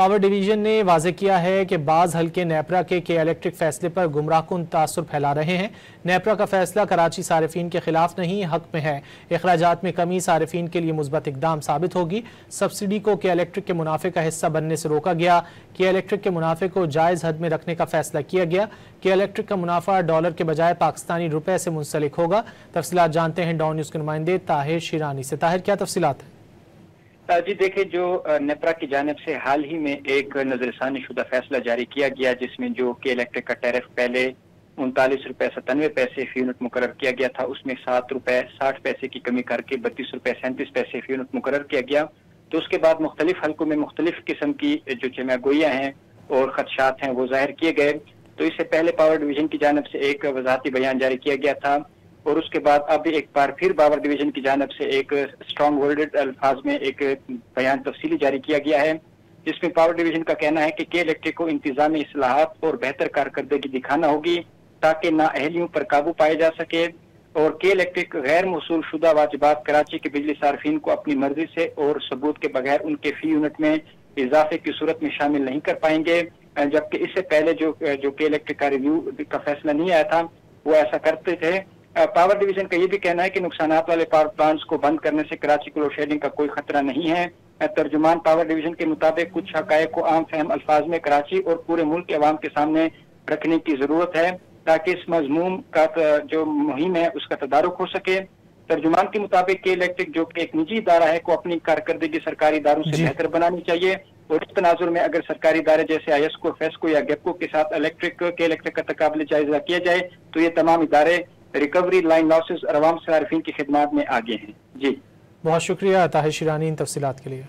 Power division ने वाज़ेह किया है कि बाज़ हल्के नेपरा के इलेक्ट्रिक फैसले पर गुमराहकुन तासुर फैला रहे हैं। नेपरा का फैसला कराची सारिफीन के खिलाफ नहीं, हक में है। अखराजात में कमी सारिफीन के लिए मुस्बत इकदाम साबित होगी। सब्सिडी को इलेक्ट्रिक के मुनाफे का हिस्सा बनने से रोका गया। इलेक्ट्रिक के मुनाफे को जायज़ हद में रखने का फैसला किया गया। इलेक्ट्रिक का मुनाफा डॉलर के बजाय पाकिस्तानी रुपए से मुंसलिक होगा। तफसीलात जानते हैं डॉन न्यूज़ के नुमाइंदे ताहिर शिरानी से। ताहिर, क्या तफसीलात है? जी देखिए, जो नेपरा की जानिब से हाल ही में एक नजरसानी शुदा फैसला जारी किया गया, जिसमें जो कि इलेक्ट्रिक का टैरिफ पहले 39 रुपए 97 पैसे फी यूनिट मुकर्रर किया गया था, उसमें 7 रुपए 60 पैसे की कमी करके 32 रुपए 37 पैसे फी यूनिट मुकर्रर किया गया। तो उसके बाद मुख्तलिफ हल्कों में मुख्तलिफ किस्म की जो चमागोइयाँ हैं और खदशात हैं वो जाहिर किए गए। तो इससे पहले पावर डिवीजन की जानिब से एक वजाहती बयान जारी किया गया था और उसके बाद अब एक बार फिर पावर डिवीजन की जानिब से एक स्ट्रॉन्ग वर्डेड अल्फाज में एक बयान तफसीली जारी किया गया है, जिसमें पावर डिवीजन का कहना है कि इलेक्ट्रिक को इंतजामी इस्लाहात और बेहतर कारकर्दगी दिखाना होगी ताकि नाअहलियों पर काबू पाया जा सके। और इलेक्ट्रिक गैर मौसूल शुदा वाजिबात कराची के बिजली सार्फिन को अपनी मर्जी से और सबूत के बगैर उनके फी यूनिट में इजाफे की सूरत में शामिल नहीं कर पाएंगे, जबकि इससे पहले जो इलेक्ट्रिक का रिव्यू का फैसला नहीं आया था वो ऐसा करते थे। पावर डिवीजन का ये भी कहना है कि नुकसानात वाले पावर प्लांट्स को बंद करने से कराची को लोड शेडिंग का कोई खतरा नहीं है। तर्जुमान पावर डिवीजन के मुताबिक कुछ हकायक को आम फहम अल्फाज में कराची और पूरे मुल्क के अवाम के सामने रखने की जरूरत है ताकि इस मजमूम का जो मुहिम है उसका तदारुक हो सके। तर्जुमान के मुताबिक इलेक्ट्रिक जो कि एक निजी इदारा है को अपनी कारकर्दगी सरकारी इदारों से बेहतर बनानी चाहिए और इस तनाजुर में अगर सरकारी इदारे जैसे IESCO, फेस्को या गेपको के साथ इलेक्ट्रिक का तकाबले जायजा किया जाए तो ये तमाम इदारे रिकवरी, लाइन लॉसेस और अवाम सार्फिन की खिदमत में आगे हैं। जी, बहुत शुक्रिया ताहिर शिरानी इन तफसीलात के लिए।